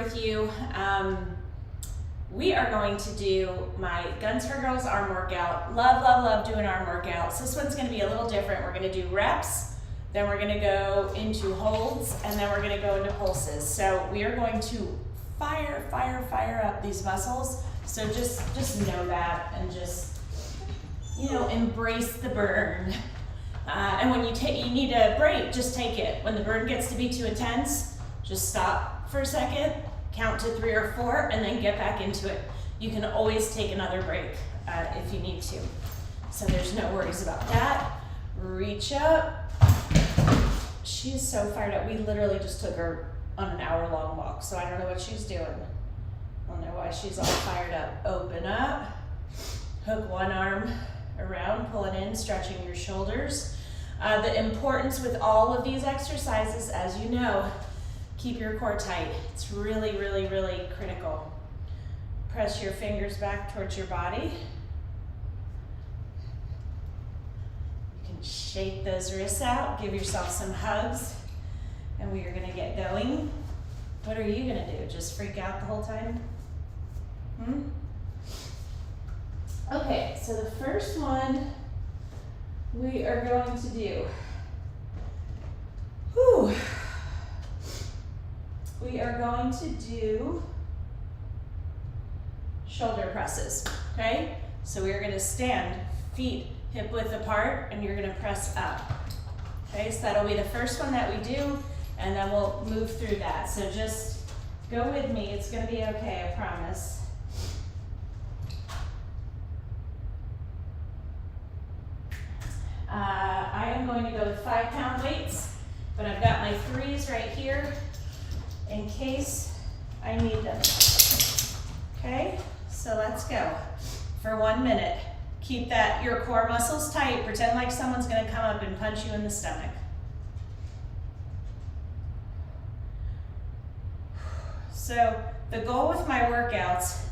with you. We are going to do my Guns for Girls arm workout. Love, love, love doing arm workouts. This one's gonna be a little different. We're gonna do reps, then we're gonna go into holds, and then we're gonna go into pulses. So we are going to fire up these muscles. So just know that and just, embrace the burn. And when you need a break, just take it. When the burn gets to be too intense, just stop for a second, count to 3 or 4, and then get back into it. You can always take another break if you need to. So there's no worries about that. Reach up. She's so fired up. We literally just took her on an hour-long walk, so I don't know what she's doing. I don't know why she's all fired up. Open up. Hook one arm around, pull it in, stretching your shoulders. The importance with all of these exercises, as you know, keep your core tight. It's really, really, really critical. Press your fingers back towards your body. You can shake those wrists out, give yourself some hugs, and we are gonna get going. What are you gonna do? Just freak out the whole time? Okay, so the first one we are going to do, we are going to do shoulder presses, okay? So we are gonna stand, feet hip width apart, and you're gonna press up. Okay, so that'll be the first one that we do, and then we'll move through that. So just go with me, it's gonna be okay, I promise. I am going to go with 5-pound weights, but I've got my 3s right here in case I need them. Okay, so let's go for 1 minute. Keep your core muscles tight. Pretend like someone's gonna come up and punch you in the stomach. So the goal with my workouts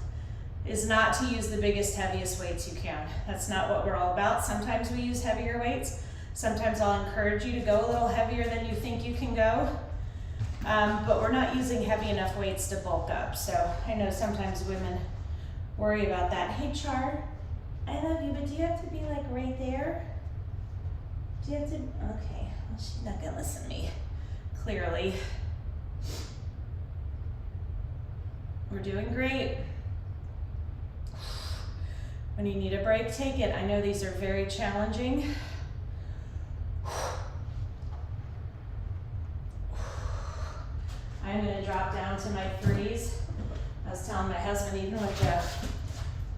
is not to use the biggest, heaviest weights you can. That's not what we're all about. Sometimes we use heavier weights. Sometimes I'll encourage you to go a little heavier than you think you can go. But we're not using heavy enough weights to bulk up. So I know sometimes women worry about that. Hey Char, I love you, but do you have to be like right there? Do you have to? Okay, well, she's not gonna listen to me, clearly. We're doing great. When you need a break, take it. I know these are very challenging. I'm gonna drop down to my 3s. I was telling my husband, even with the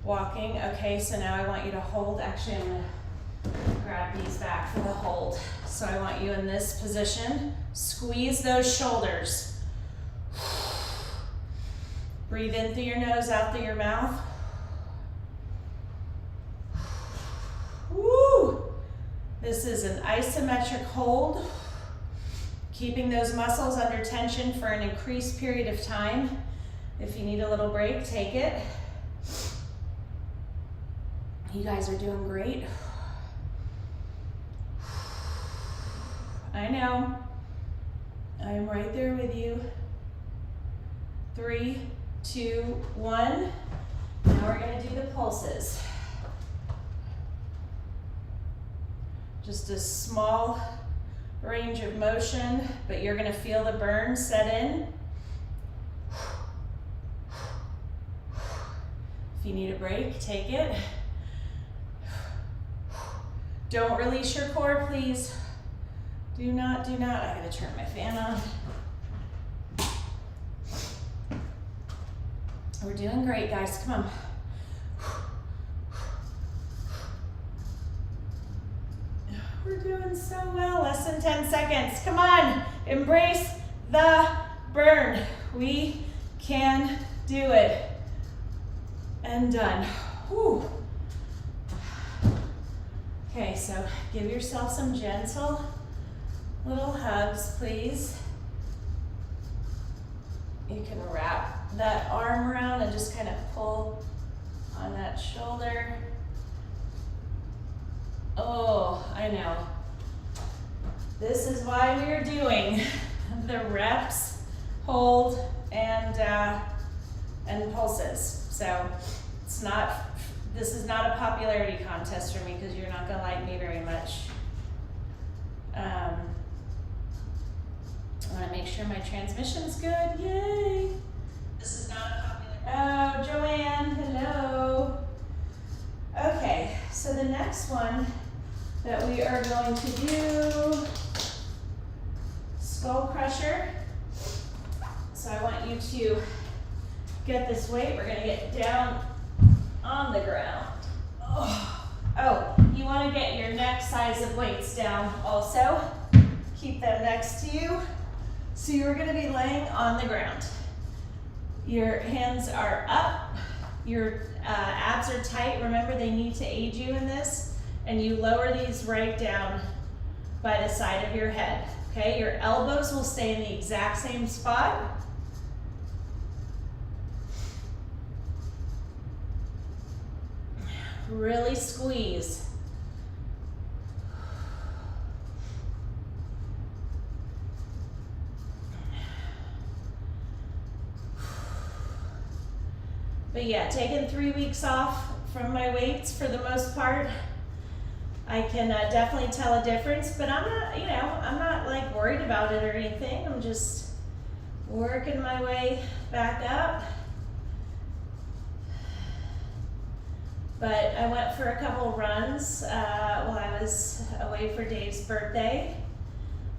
walking. Okay, so now I want you to hold. Actually, I'm gonna grab these back for the hold. So I want you in this position. Squeeze those shoulders. Breathe in through your nose, out through your mouth. Woo! This is an isometric hold. Keeping those muscles under tension for an increased period of time. If you need a little break, take it. You guys are doing great. I know. I am right there with you. 3, 2, 1. Now we're gonna do the pulses. Just a small range of motion, but you're gonna feel the burn set in. If you need a break, take it. Don't release your core, please. Do not. I gotta turn my fan on. We're doing great, guys, come on. We're doing so well, less than 10 seconds. Come on, embrace the burn. We can do it. And done. Whew. Okay, so give yourself some gentle little hugs, please. You can wrap that arm around and just kind of pull on that shoulder. Oh, I know. This is why we are doing the reps, hold, and pulses. So this is not a popularity contest for me because you're not gonna like me very much. I wanna make sure my transmission's good, yay. This is not a popular. Oh, Joanne, hello. Okay, so the next one that we are going to do, skull crusher. So I want you to get this weight. We're gonna get down on the ground. Oh, you wanna get your neck size of weights down also. Keep them next to you. So you're gonna be laying on the ground. Your hands are up, your abs are tight. Remember, they need to aid you in this. And you lower these right down by the side of your head. Okay, your elbows will stay in the exact same spot. Really squeeze. But yeah, taking 3 weeks off from my weights for the most part, I can definitely tell a difference, but I'm not like worried about it or anything. I'm just working my way back up. But I went for a couple runs while I was away for Dave's birthday.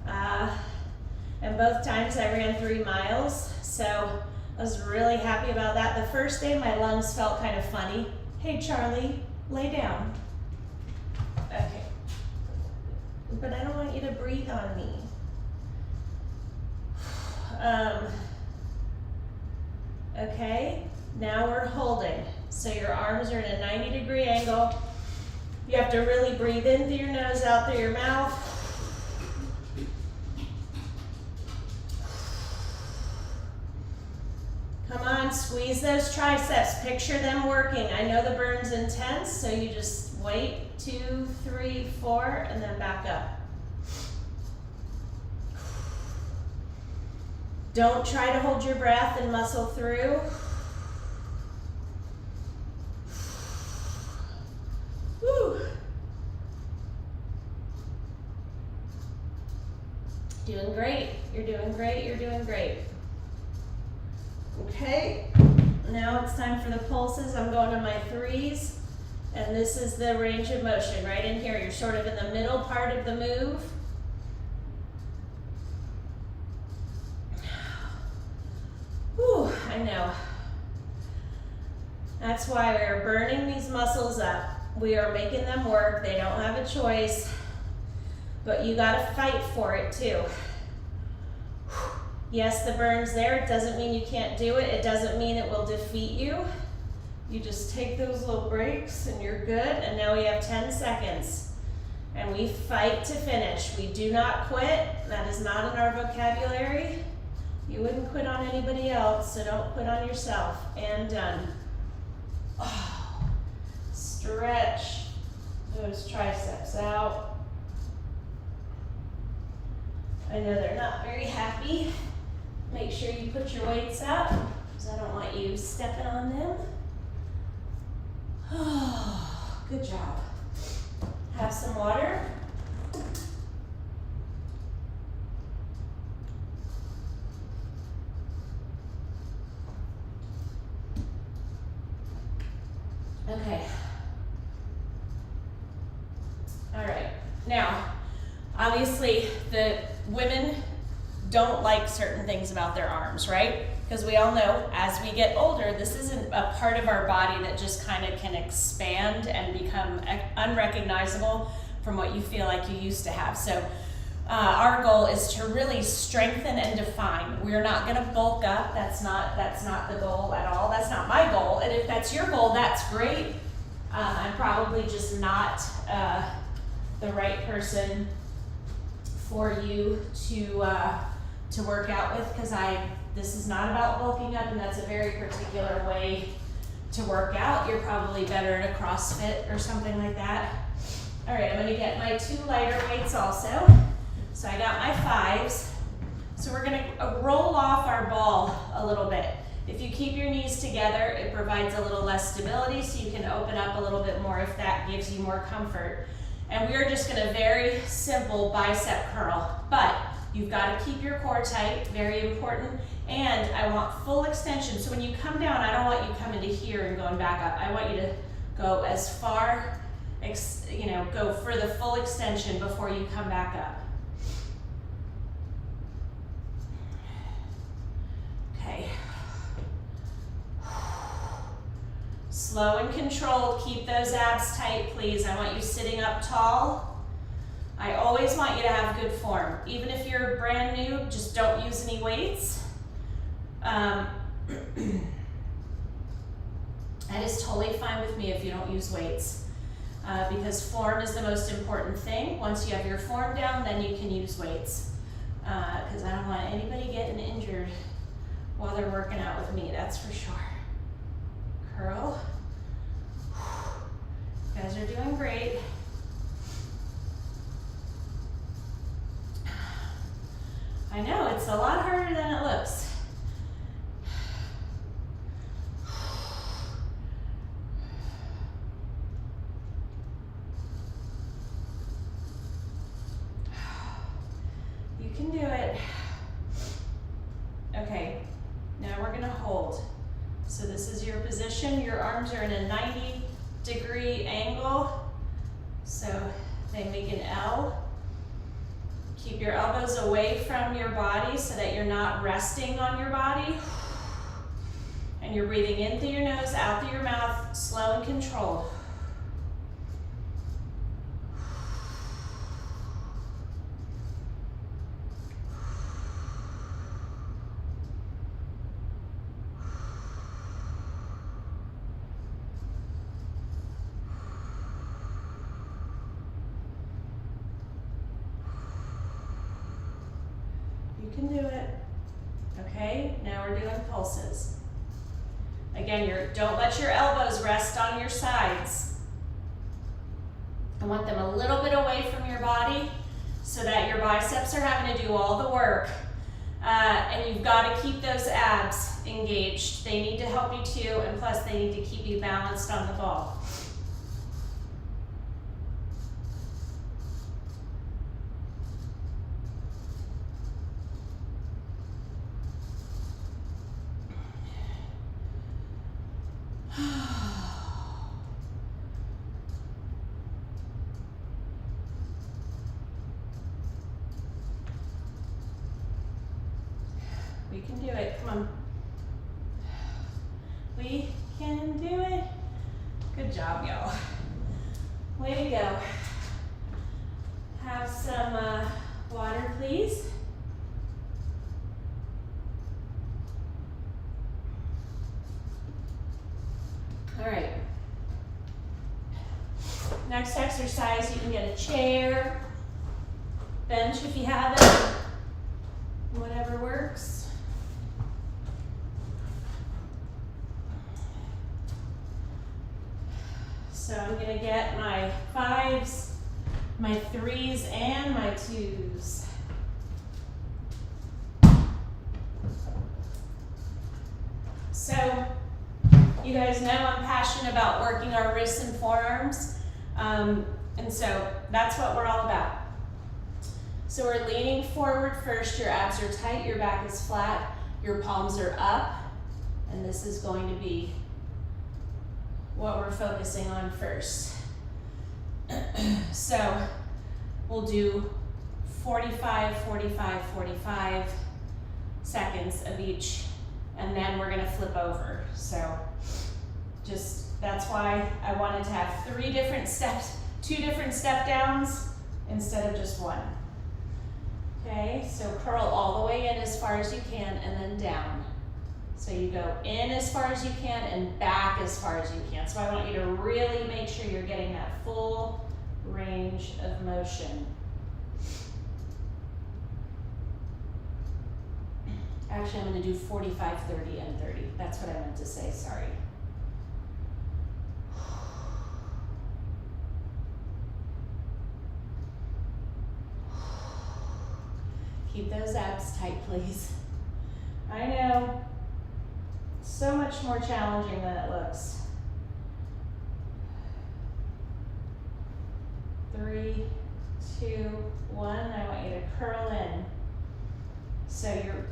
And both times I ran 3 miles, so I was really happy about that. The first day my lungs felt kind of funny. Hey Charlie, lay down. Okay. But I don't want you to breathe on me. Okay, now we're holding. So your arms are in a 90-degree angle. You have to really breathe in through your nose, out through your mouth. Come on, squeeze those triceps. Picture them working. I know the burn's intense, so you just wait, 2, 3, 4, and then back up. Don't try to hold your breath and muscle through. Woo. Doing great. You're doing great. You're doing great. Okay, now it's time for the pulses. I'm going to my 3s, and this is the range of motion right in here. You're sort of in the middle part of the move. Whew, I know. That's why we're burning these muscles up. We are making them work. They don't have a choice, but you gotta fight for it too. Yes, the burn's there. It doesn't mean you can't do it. It doesn't mean it will defeat you. You just take those little breaks and you're good. And now we have 10 seconds. And we fight to finish. We do not quit. That is not in our vocabulary. You wouldn't quit on anybody else, so don't quit on yourself. And done. Oh, stretch those triceps out. I know they're not very happy. Make sure you put your weights up, because I don't want you stepping on them. Oh, good job. Have some water. Okay. All right. Now, obviously, the women don't like certain things about their arms, right? Because we all know as we get older, this isn't a part of our body that just kind of can expand and become unrecognizable from what you feel like you used to have. So our goal is to really strengthen and define. We're not going to bulk up. That's not the goal at all. That's not my goal. And if that's your goal, that's great. I'm probably just not the right person for you to work out with, because this is not about bulking up, and that's a very particular way to work out. You're probably better at a CrossFit or something like that. All right, I'm gonna get my 2 lighter weights also. So I got my 5s. So we're gonna roll off our ball a little bit. If you keep your knees together, it provides a little less stability, so you can open up a little bit more if that gives you more comfort. And we are just gonna very simple bicep curl, but you've gotta keep your core tight, very important. And I want full extension. So when you come down, I don't want you coming to here and going back up. I want you to go as far, go for the full extension before you come back up. Okay. Slow and controlled, keep those abs tight, please. I want you sitting up tall. I always want you to have good form. Even if you're brand new, just don't use any weights. That is totally fine with me if you don't use weights, because form is the most important thing. Once you have your form down, then you can use weights, because I don't want anybody getting injured while they're working out with me, that's for sure. Curl. You guys are doing great. I know, it's a lot harder than it looks. You can do it. Okay, now we're gonna hold. So this is your position. Your arms are in a 90-degree angle. So they make an L. Keep your elbows away from your body so that you're not resting on your body. And you're breathing in through your nose, out through your mouth, slow and controlled. You can do it. Okay, now we're doing pulses. Again, don't let your elbows rest on your sides. I want them a little bit away from your body so that your biceps are having to do all the work. And you've got to keep those abs engaged. They need to help you too, and plus they need to keep you balanced on the ball. We can do it, come on. We can do it. Good job, y'all. Way to go. Have some water, please. All right. Next exercise, you can get a chair, bench if you have it, whatever works. So I'm gonna get my 5s, my 3s, and my 2s. So you guys know I'm passionate about working our wrists and forearms, and so that's what we're all about. So we're leaning forward first, your abs are tight, your back is flat, your palms are up, and this is going to be what we're focusing on first. So we'll do 45, 45, 45 seconds of each, and then we're gonna flip over. So that's why I wanted to have 3 different steps, 2 different step downs instead of just one. Okay, so curl all the way in as far as you can and then down. So you go in as far as you can and back as far as you can. So I want you to really make sure you're getting that full range of motion. Actually, I'm going to do 45, 30, and 30. That's what I meant to say, sorry. Keep those abs tight, please. I know, so much more challenging than it looks. 3, 2, 1. I want you to curl in. So you're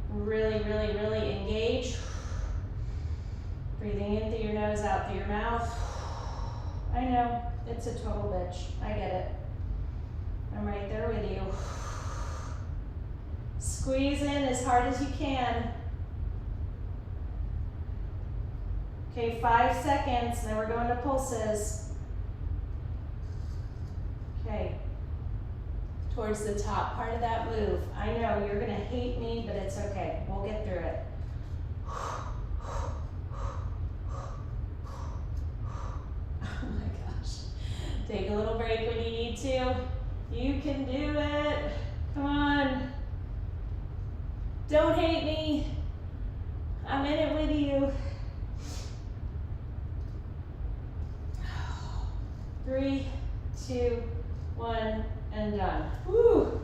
really, really, really engaged. Breathing in through your nose, out through your mouth. I know, it's a total bitch. I get it. I'm right there with you. Squeeze in as hard as you can. Okay, 5 seconds, and then we're going to pulses. Okay, towards the top part of that move. I know you're gonna hate me, but it's okay. We'll get through it. Oh my gosh. Take a little break when you need to. You can do it. Come on. Don't hate me. I'm in it with you. 3, 2, 1, and done. Woo.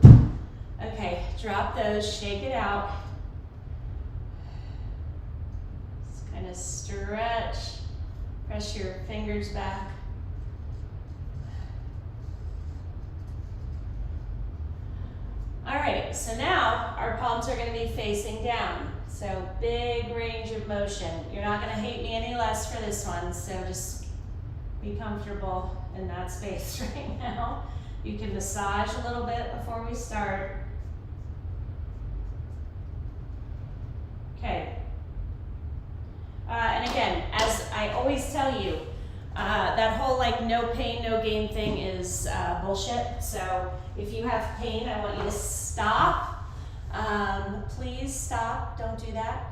Okay, drop those, shake it out. Just kind of stretch, press your fingers back. All right, so now our palms are going to be facing down. So big range of motion. You're not going to hate me any less for this one, so just be comfortable in that space right now. You can massage a little bit before we start. Okay. And again, as I always tell you, that whole like no pain, no gain thing is bullshit. So if you have pain, I want you to stop. Please stop, don't do that.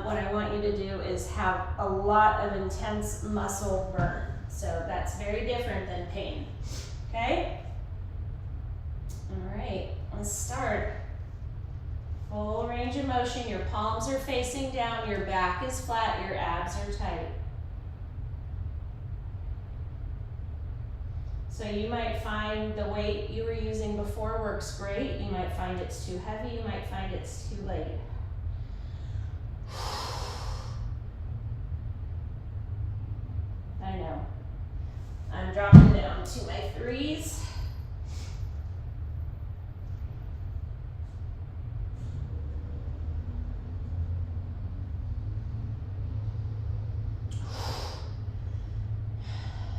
What I want you to do is have a lot of intense muscle burn. So that's very different than pain, okay? All right, let's start. Full range of motion, your palms are facing down, your back is flat, your abs are tight. So you might find the weight you were using before works great. You might find it's too heavy, you might find it's too light. I know. I'm dropping down to my 3s.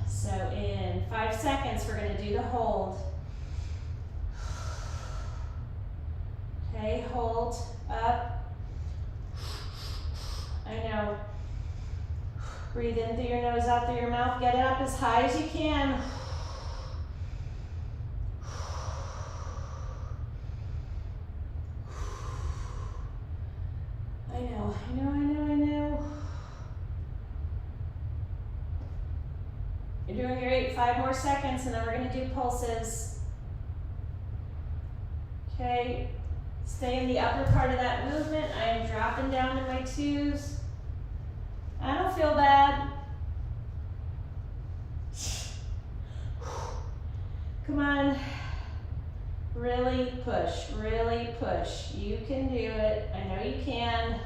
So in 5 seconds, we're going to do the hold. Okay, hold, up. I know. Breathe in through your nose, out through your mouth. Get it up as high as you can. I know, I know, I know, I know. You're doing great. 5 more seconds, and then we're going to do pulses. Okay, stay in the upper part of that movement. I am dropping down to my 2s. I don't feel bad. Come on. Really push, really push. You can do it. I know you can.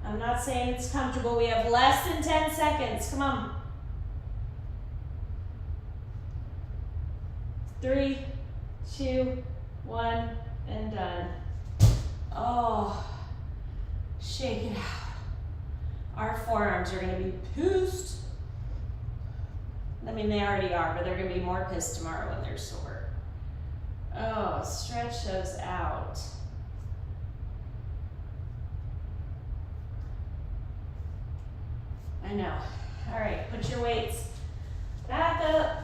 I'm not saying it's comfortable. We have less than 10 seconds. Come on. 3, 2, 1, and done. Oh, shake it out. Our forearms are going to be pissed. I mean, they already are, but they're going to be more pissed tomorrow when they're sore. Oh, stretch those out. I know. All right, put your weights back up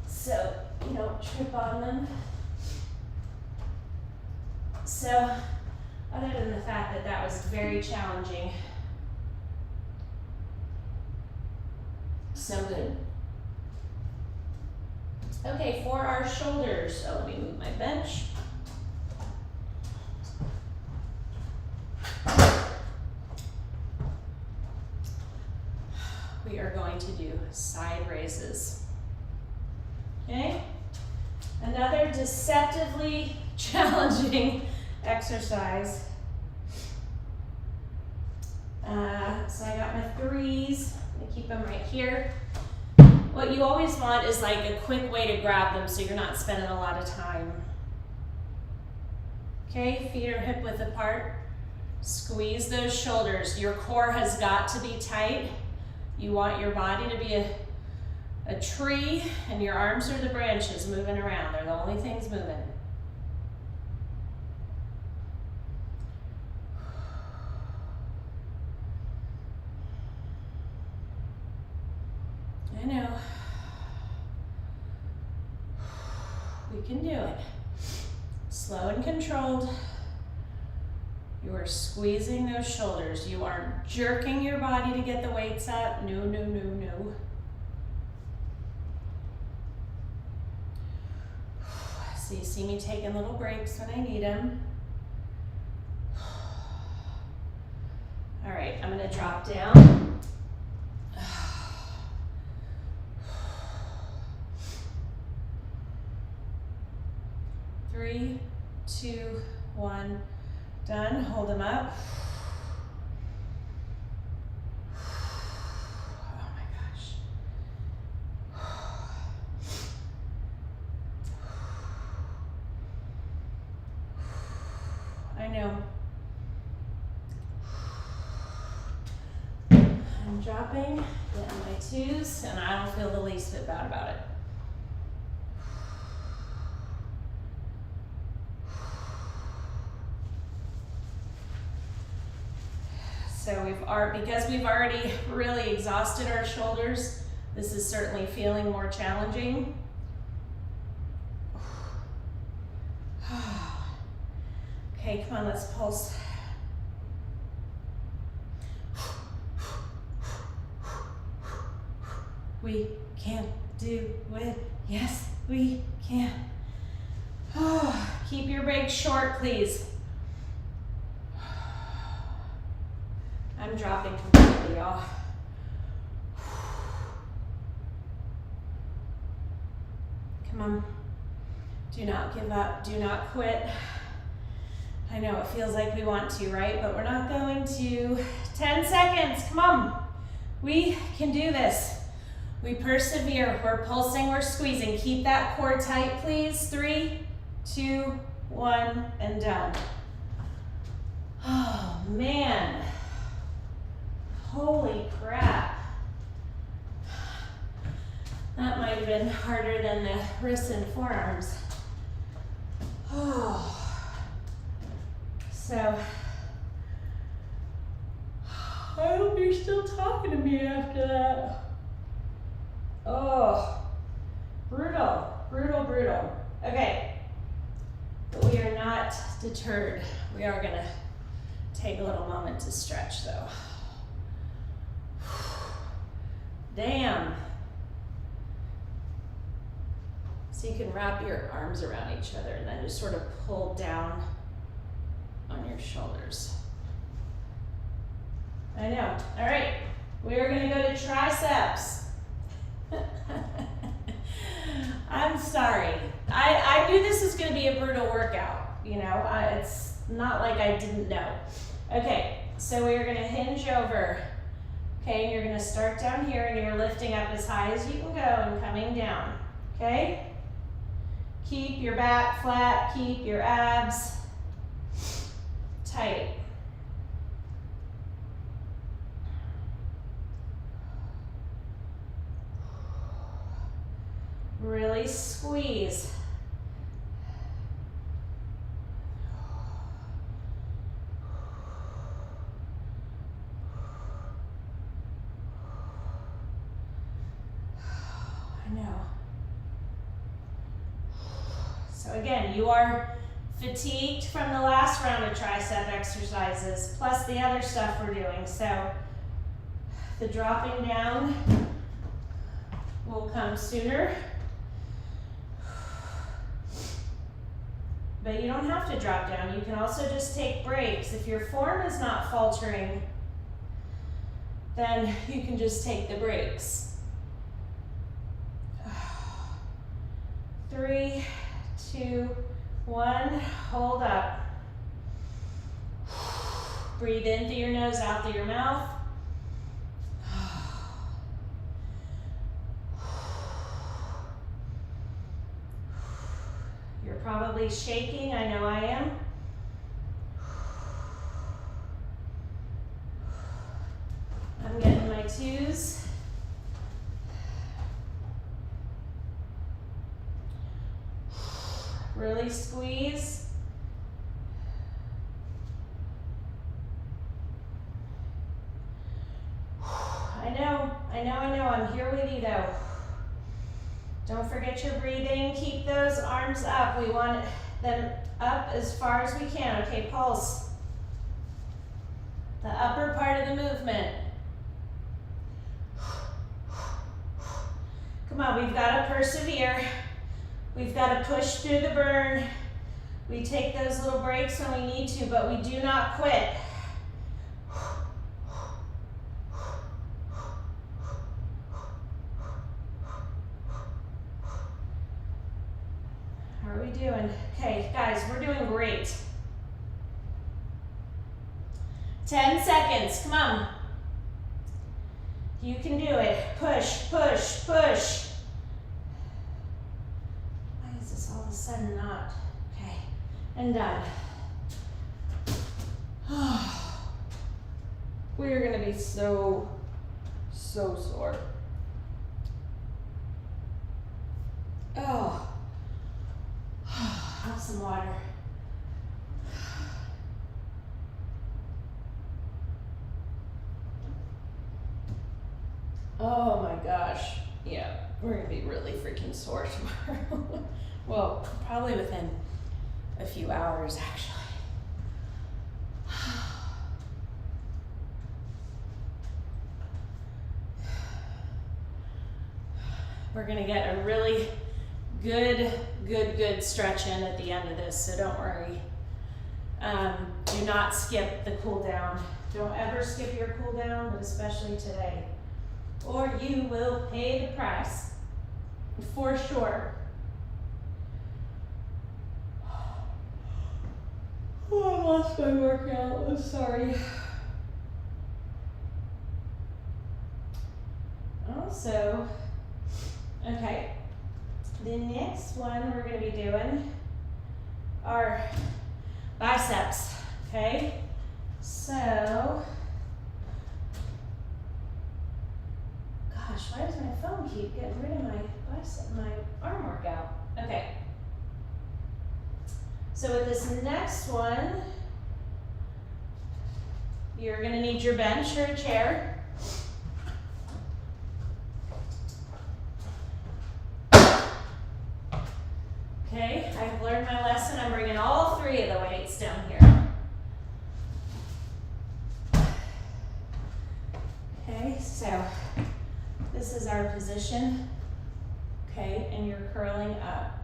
so you don't trip on them. So, other than the fact that that was very challenging, so good. Okay, for our shoulders, so let me move my bench. We are going to do side raises. Okay? Another deceptively challenging exercise. So I got my 3s. I'm gonna keep them right here. What you always want is like a quick way to grab them so you're not spending a lot of time. Okay, feet are hip width apart. Squeeze those shoulders. Your core has got to be tight. You want your body to be a tree, and your arms are the branches moving around. They're the only things moving. I know. We can do it. Slow and controlled. You are squeezing those shoulders. You aren't jerking your body to get the weights up. No, no, no, no. So you see me taking little breaks when I need them. All right, I'm gonna drop down. 3, 2, 1, done. Hold them up. Oh my gosh. I know. I'm dropping, getting my 2s, and I don't feel the least bit bad about it. So because we've already really exhausted our shoulders, this is certainly feeling more challenging. Okay, come on, let's pulse. We can do it. Yes, we can. Keep your breaks short, please. I'm dropping completely off. Come on. Do not give up. Do not quit. I know it feels like we want to, right? But we're not going to. 10 seconds. Come on. We can do this. We persevere. We're pulsing. We're squeezing. Keep that core tight, please. 3, 2, 1, and done. Oh, man. Holy crap. That might have been harder than the wrists and forearms. Oh. So, I hope you're still talking to me after that. Oh, brutal, brutal, brutal. Okay, but we are not deterred. We are gonna take a little moment to stretch though. Damn. So you can wrap your arms around each other and then just sort of pull down on your shoulders. I know. All right, we're gonna go to triceps. I'm sorry. I knew this was gonna be a brutal workout. You know, it's not like I didn't know. Okay, so we're gonna hinge over. Okay, and you're gonna start down here and you're lifting up as high as you can go and coming down, okay? Keep your back flat, keep your abs tight. Really squeeze. I know. So again, you are fatigued from the last round of tricep exercises, plus the other stuff we're doing. So the dropping down will come sooner. But you don't have to drop down. You can also just take breaks. If your form is not faltering, then you can just take the breaks. 3, 2, 1, hold up. Breathe in through your nose, out through your mouth. You're probably shaking, I know I am. I'm getting my 2s. Really squeeze. I know, I'm here with you though. Don't forget your breathing, keep those arms up. We want them up as far as we can. Okay, pulse. The upper part of the movement. Come on, we've got to persevere. We've got to push through the burn. We take those little breaks when we need to, but we do not quit. How are we doing? Okay, guys, we're doing great. 10 seconds, come on. You can do it. Push, push, push. Why is this all of a sudden not? Okay, and done. We're gonna be so sore. Oh, have some water. Oh my gosh, yeah, we're gonna be really freaking sore tomorrow. Well, probably within a few hours actually. We're gonna get a really good stretch in at the end of this, so don't worry. Do not skip the cool down. Don't ever skip your cool down, but especially today, or you will pay the price, for sure. Oh, I lost my workout, I'm sorry. Also, okay, the next one we're going to be doing are biceps, okay? So, gosh, why does my phone keep getting rid of my bicep, my arm workout? Okay. So with this next one, you're going to need your bench or a chair. Okay, I've learned my lesson. I'm bringing all 3 of the weights down here. Okay, so this is our position. Okay, and you're curling up.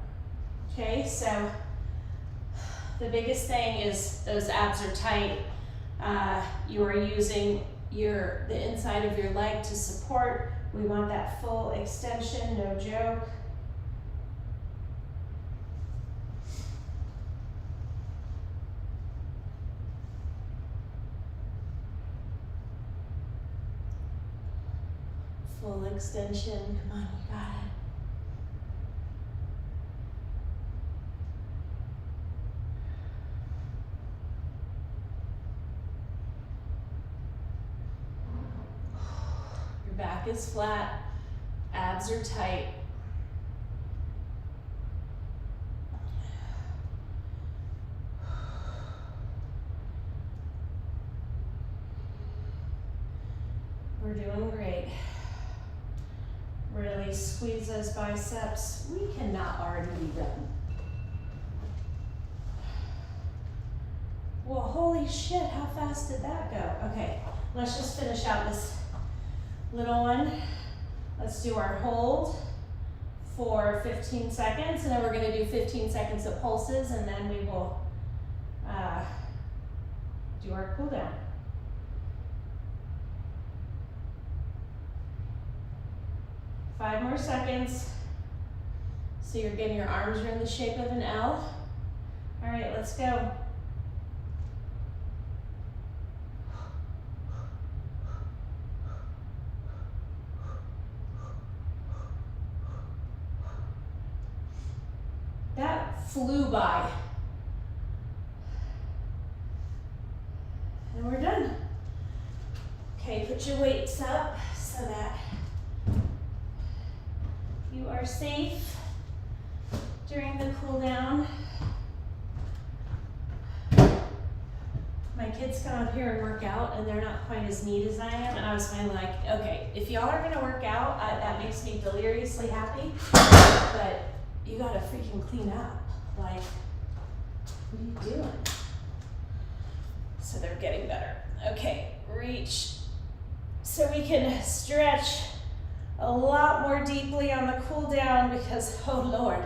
Okay, so the biggest thing is those abs are tight. You are using the inside of your leg to support. We want that full extension, no joke. Full extension, come on, you got it. Your back is flat, abs are tight. We're doing great. Really squeeze those biceps. We cannot already be done. Well, holy shit, how fast did that go? Okay, let's just finish out this little one. Let's do our hold for 15 seconds, and then we're gonna do 15 seconds of pulses, and then we will do our cool down. Five more seconds. So you're getting your arms are in the shape of an L. All right, let's go. That flew by. And we're done. Okay, put your weights up so that you are safe during the cool down. My kids come up here and work out and they're not quite as neat as I am, and I was finally like, okay, if y'all are gonna work out, that makes me deliriously happy, but you gotta freaking clean up. Like, what are you doing? So they're getting better. Okay, reach. So we can stretch a lot more deeply on the cool down because, oh Lord,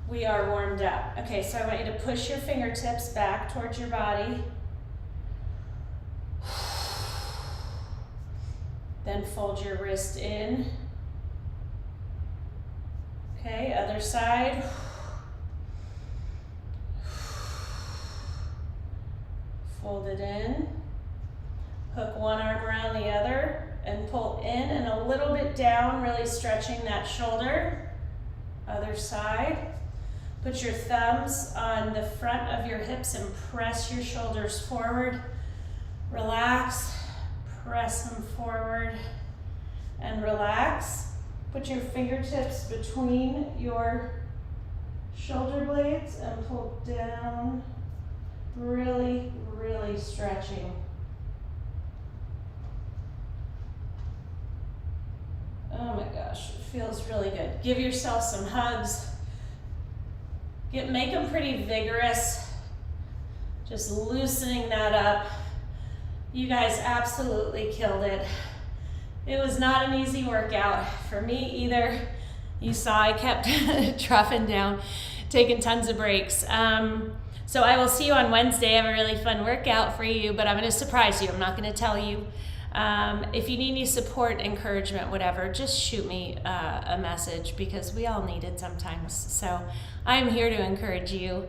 we are warmed up. Okay, so I want you to push your fingertips back towards your body. Then fold your wrist in. Okay, other side. Fold it in. Hook one arm around the other and pull in and a little bit down, really stretching that shoulder. Other side. Put your thumbs on the front of your hips and press your shoulders forward. Relax, press them forward and relax. Put your fingertips between your shoulder blades and pull down, really, really stretching. Oh my gosh, it feels really good. Give yourself some hugs. Make them pretty vigorous. Just loosening that up. You guys absolutely killed it. It was not an easy workout for me either. You saw I kept troughing down, taking tons of breaks. So I will see you on Wednesday. I have a really fun workout for you, but I'm gonna surprise you. I'm not gonna tell you. If you need any support, encouragement, whatever, just shoot me a message because we all need it sometimes. So I'm here to encourage you.